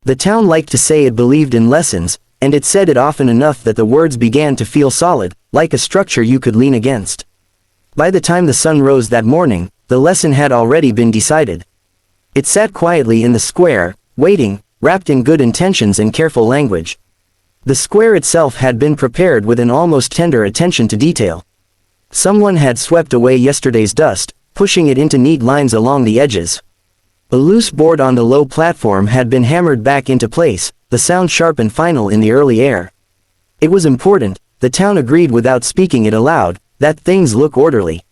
The town liked to say it believed in lessons, and it said it often enough that the words began to feel solid, like a structure you could lean against. By the time the sun rose that morning, the lesson had already been decided. It sat quietly in the square, waiting, wrapped in good intentions and careful language. The square itself had been prepared with an almost tender attention to detail. Someone had swept away yesterday's dust, pushing it into neat lines along the edges. A loose board on the low platform had been hammered back into place, the sound sharp and final in the early air. It was important, the town agreed without speaking it aloud, that things look orderly.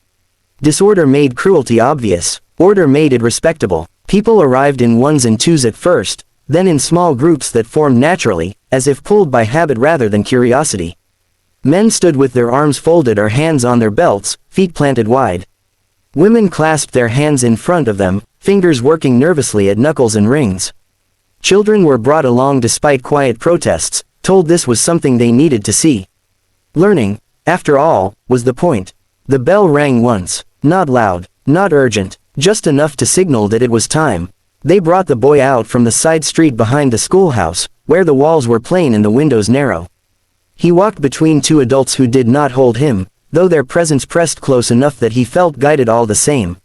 Disorder made cruelty obvious, order made it respectable. People arrived in ones and twos at first, then in small groups that formed naturally, as if pulled by habit rather than curiosity. Men stood with their arms folded or hands on their belts, feet planted wide. Women clasped their hands in front of them, fingers working nervously at knuckles and rings. Children were brought along despite quiet protests, told this was something they needed to see. Learning, after all, was the point. The bell rang once, not loud, not urgent, just enough to signal that it was time. They brought the boy out from the side street behind the schoolhouse, where the walls were plain and the windows narrow. He walked between two adults who did not hold him, though their presence pressed close enough that he felt guided all the same.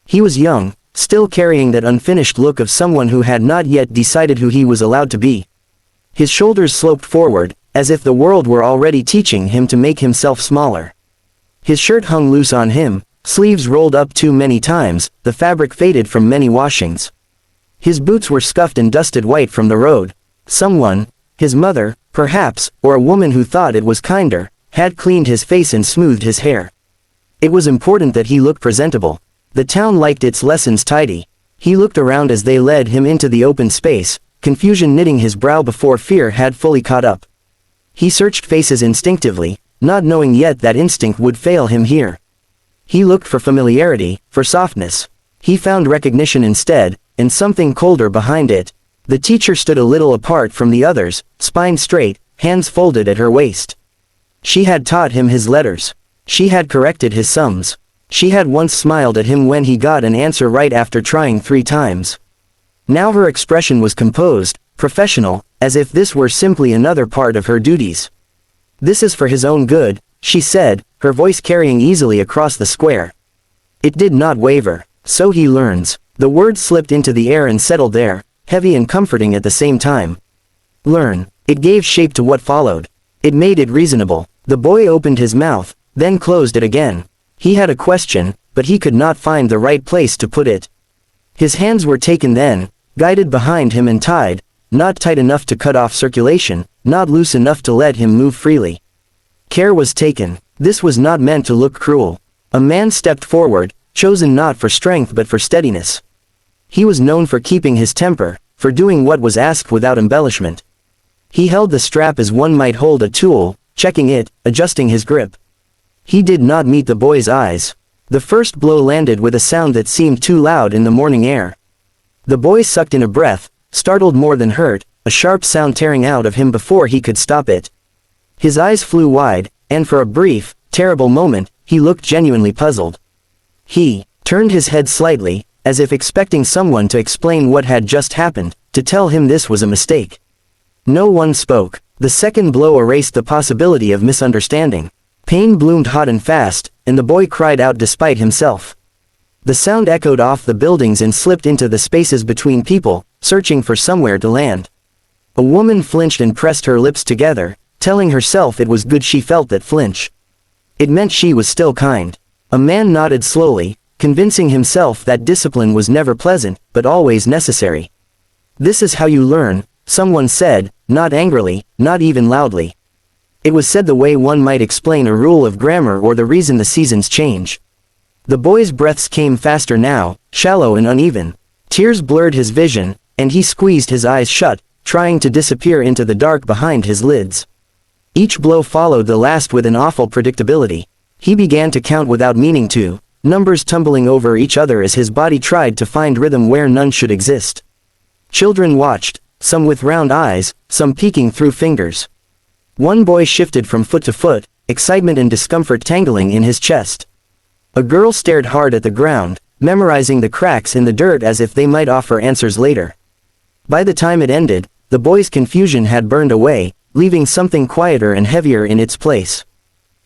He was young, still carrying that unfinished look of someone who had not yet decided who he was allowed to be. His shoulders sloped forward, as if the world were already teaching him to make himself smaller. His shirt hung loose on him, sleeves rolled up too many times, the fabric faded from many washings. His boots were scuffed and dusted white from the road. Someone, his mother, perhaps, or a woman who thought it was kinder, had cleaned his face and smoothed his hair. It was important that he look presentable. The town liked its lessons tidy. He looked around as they led him into the open space, confusion knitting his brow before fear had fully caught up. He searched faces instinctively, not knowing yet that instinct would fail him here. He looked for familiarity, for softness. He found recognition instead, and something colder behind it. The teacher stood a little apart from the others, spine straight, hands folded at her waist. She had taught him his letters. She had corrected his sums. She had once smiled at him when he got an answer right after trying 3 times. Now her expression was composed, professional, as if this were simply another part of her duties. "This is for his own good," she said, her voice carrying easily across the square. It did not waver. "So he learns." The word slipped into the air and settled there, heavy and comforting at the same time. Learn. It gave shape to what followed. It made it reasonable. The boy opened his mouth, then closed it again. He had a question, but he could not find the right place to put it. His hands were taken then, guided behind him and tied, not tight enough to cut off circulation, not loose enough to let him move freely. Care was taken. This was not meant to look cruel. A man stepped forward, chosen not for strength but for steadiness. He was known for keeping his temper, for doing what was asked without embellishment. He held the strap as one might hold a tool, checking it, adjusting his grip. He did not meet the boy's eyes. The first blow landed with a sound that seemed too loud in the morning air. The boy sucked in a breath, startled more than hurt, a sharp sound tearing out of him before he could stop it. His eyes flew wide, and for a brief, terrible moment, he looked genuinely puzzled. He turned his head slightly, as if expecting someone to explain what had just happened, to tell him this was a mistake. No one spoke. The second blow erased the possibility of misunderstanding. Pain bloomed hot and fast, and the boy cried out despite himself. The sound echoed off the buildings and slipped into the spaces between people, searching for somewhere to land. A woman flinched and pressed her lips together, telling herself it was good she felt that flinch. It meant she was still kind. A man nodded slowly, convincing himself that discipline was never pleasant, but always necessary. "This is how you learn," someone said, not angrily, not even loudly. It was said the way one might explain a rule of grammar or the reason the seasons change. The boy's breaths came faster now, shallow and uneven. Tears blurred his vision, and he squeezed his eyes shut, trying to disappear into the dark behind his lids. Each blow followed the last with an awful predictability. He began to count without meaning to, numbers tumbling over each other as his body tried to find rhythm where none should exist. Children watched, some with round eyes, some peeking through fingers. One boy shifted from foot to foot, excitement and discomfort tangling in his chest. A girl stared hard at the ground, memorizing the cracks in the dirt as if they might offer answers later. By the time it ended, the boy's confusion had burned away, leaving something quieter and heavier in its place.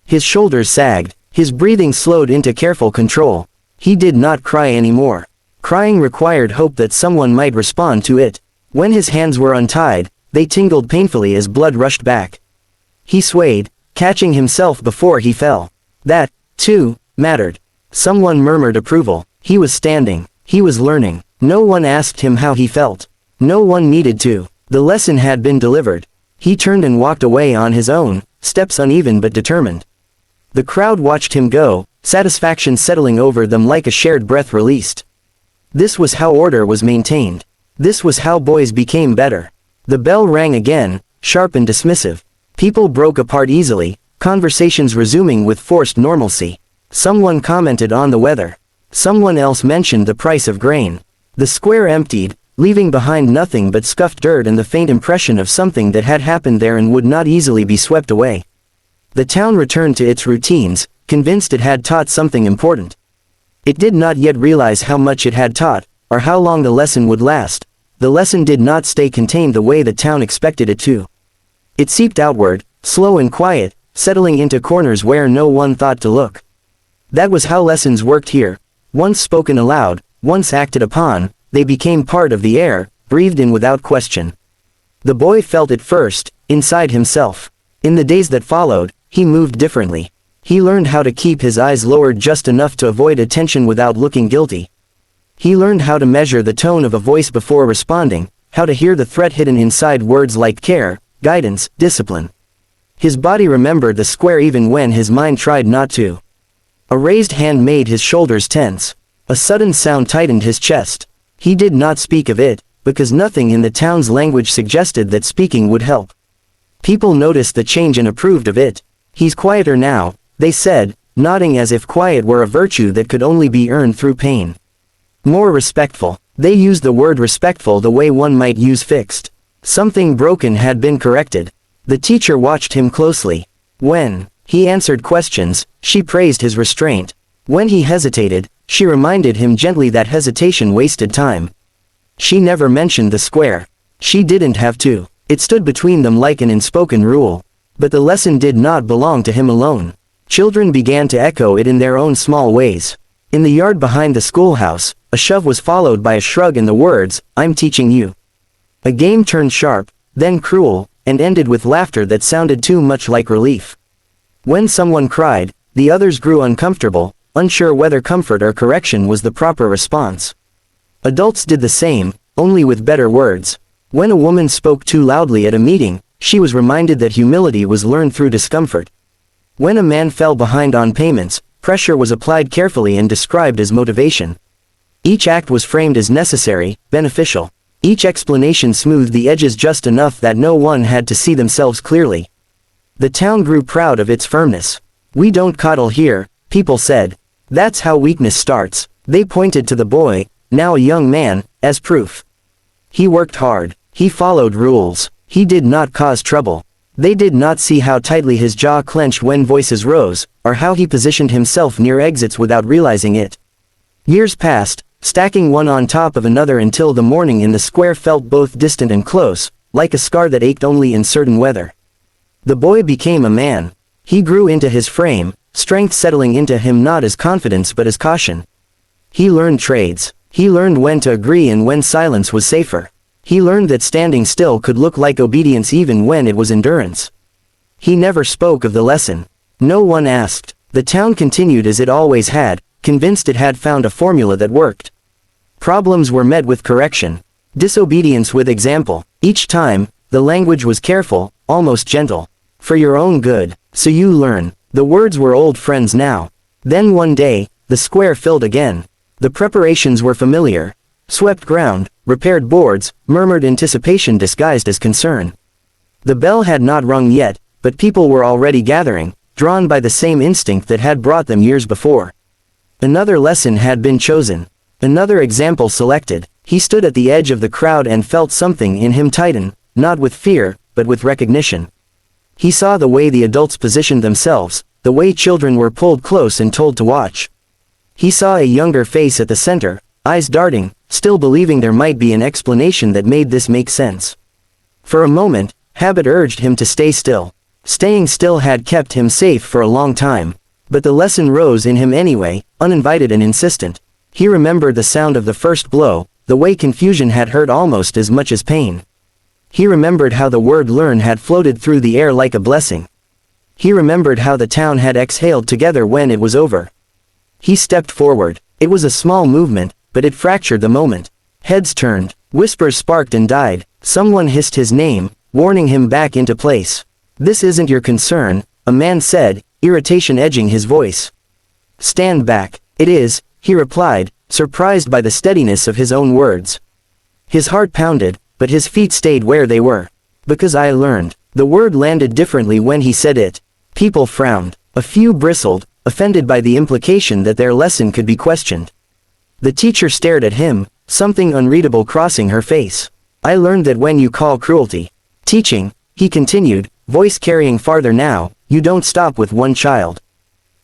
His shoulders sagged, his breathing slowed into careful control. He did not cry anymore. Crying required hope that someone might respond to it. When his hands were untied, they tingled painfully as blood rushed back. He swayed, catching himself before he fell. That, too, mattered. Someone murmured approval. He was standing. He was learning. No one asked him how he felt. No one needed to. The lesson had been delivered. He turned and walked away on his own, steps uneven but determined. The crowd watched him go, satisfaction settling over them like a shared breath released. This was how order was maintained. This was how boys became better. The bell rang again, sharp and dismissive. People broke apart easily, conversations resuming with forced normalcy. Someone commented on the weather. Someone else mentioned the price of grain. The square emptied, leaving behind nothing but scuffed dirt and the faint impression of something that had happened there and would not easily be swept away. The town returned to its routines, convinced it had taught something important. It did not yet realize how much it had taught, or how long the lesson would last. The lesson did not stay contained the way the town expected it to. It seeped outward, slow and quiet, settling into corners where no one thought to look. That was how lessons worked here. Once spoken aloud, once acted upon, they became part of the air, breathed in without question. The boy felt it first, inside himself. In the days that followed, he moved differently. He learned how to keep his eyes lowered just enough to avoid attention without looking guilty. He learned how to measure the tone of a voice before responding, how to hear the threat hidden inside words like care, guidance, discipline. His body remembered the square even when his mind tried not to. A raised hand made his shoulders tense. A sudden sound tightened his chest. He did not speak of it, because nothing in the town's language suggested that speaking would help. People noticed the change and approved of it. He's quieter now, they said, nodding as if quiet were a virtue that could only be earned through pain. More respectful. They used the word respectful the way one might use fixed. Something broken had been corrected. The teacher watched him closely. When he answered questions, she praised his restraint. When he hesitated, she reminded him gently that hesitation wasted time. She never mentioned the square. She didn't have to. It stood between them like an unspoken rule. But the lesson did not belong to him alone. Children began to echo it in their own small ways. In the yard behind the schoolhouse, a shove was followed by a shrug and the words, "I'm teaching you." A game turned sharp, then cruel, and ended with laughter that sounded too much like relief. When someone cried, the others grew uncomfortable, unsure whether comfort or correction was the proper response. Adults did the same, only with better words. When a woman spoke too loudly at a meeting, she was reminded that humility was learned through discomfort. When a man fell behind on payments, pressure was applied carefully and described as motivation. Each act was framed as necessary, beneficial. Each explanation smoothed the edges just enough that no one had to see themselves clearly. The town grew proud of its firmness. "We don't coddle here," people said. "That's how weakness starts." They pointed to the boy, now a young man, as proof. He worked hard. He followed rules. He did not cause trouble. They did not see how tightly his jaw clenched when voices rose, or how he positioned himself near exits without realizing it. Years passed, stacking one on top of another until the morning in the square felt both distant and close, like a scar that ached only in certain weather. The boy became a man. He grew into his frame, strength settling into him not as confidence but as caution. He learned trades. He learned when to agree and when silence was safer. He learned that standing still could look like obedience even when it was endurance. He never spoke of the lesson. No one asked. The town continued as it always had, convinced it had found a formula that worked. Problems were met with correction. Disobedience with example. Each time, the language was careful, almost gentle. "For your own good, so you learn." The words were old friends now. Then one day, the square filled again. The preparations were familiar. Swept ground, repaired boards, murmured anticipation disguised as concern. The bell had not rung yet, but people were already gathering, drawn by the same instinct that had brought them years before. Another lesson had been chosen. Another example selected. He stood at the edge of the crowd and felt something in him tighten, not with fear, but with recognition. He saw the way the adults positioned themselves, the way children were pulled close and told to watch. He saw a younger face at the center, eyes darting, still believing there might be an explanation that made this make sense. For a moment, habit urged him to stay still. Staying still had kept him safe for a long time. But the lesson rose in him anyway, uninvited and insistent. He remembered the sound of the first blow, the way confusion had hurt almost as much as pain. He remembered how the word learn had floated through the air like a blessing. He remembered how the town had exhaled together when it was over. He stepped forward. It was a small movement, but it fractured the moment. Heads turned, whispers sparked and died. Someone hissed his name, warning him back into place. "This isn't your concern," a man said, irritation edging his voice. "Stand back." "It is," he replied, surprised by the steadiness of his own words. His heart pounded, but his feet stayed where they were. "Because I learned." The word landed differently when he said it. People frowned. A few bristled, offended by the implication that their lesson could be questioned. The teacher stared at him, something unreadable crossing her face. "I learned that when you call cruelty teaching," he continued, voice carrying farther now, "you don't stop with one child.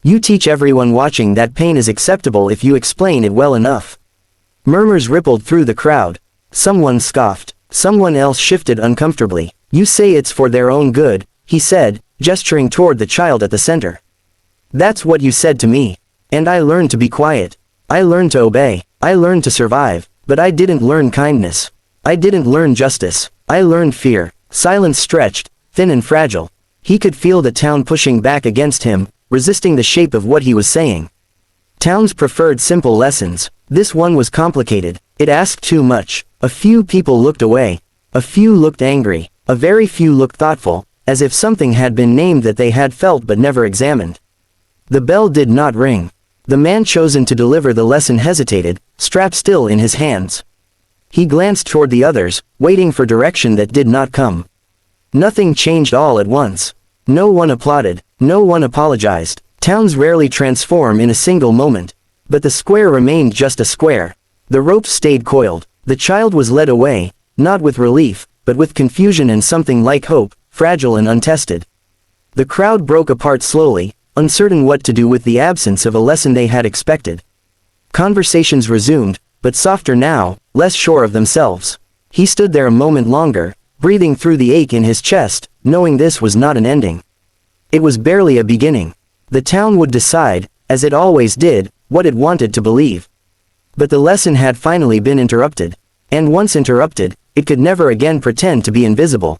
You teach everyone watching that pain is acceptable if you explain it well enough." Murmurs rippled through the crowd. Someone scoffed. Someone else shifted uncomfortably. "You say it's for their own good," he said, gesturing toward the child at the center. "That's what you said to me. And I learned to be quiet. I learned to obey. I learned to survive. But I didn't learn kindness. I didn't learn justice. I learned fear." Silence stretched, thin and fragile. He could feel the town pushing back against him, resisting the shape of what he was saying. Towns preferred simple lessons. This one was complicated. It asked too much. A few people looked away. A few looked angry. A very few looked thoughtful, as if something had been named that they had felt but never examined. The bell did not ring. The man chosen to deliver the lesson hesitated, strap still in his hands. He glanced toward the others, waiting for direction that did not come. Nothing changed all at once. No one applauded. No one apologized. Towns rarely transform in a single moment. But the square remained just a square. The ropes stayed coiled. The child was led away, not with relief, but with confusion and something like hope, fragile and untested. The crowd broke apart slowly, uncertain what to do with the absence of a lesson they had expected. Conversations resumed, but softer now, less sure of themselves. He stood there a moment longer, breathing through the ache in his chest, knowing this was not an ending. It was barely a beginning. The town would decide, as it always did, what it wanted to believe. But the lesson had finally been interrupted. And once interrupted, it could never again pretend to be invisible.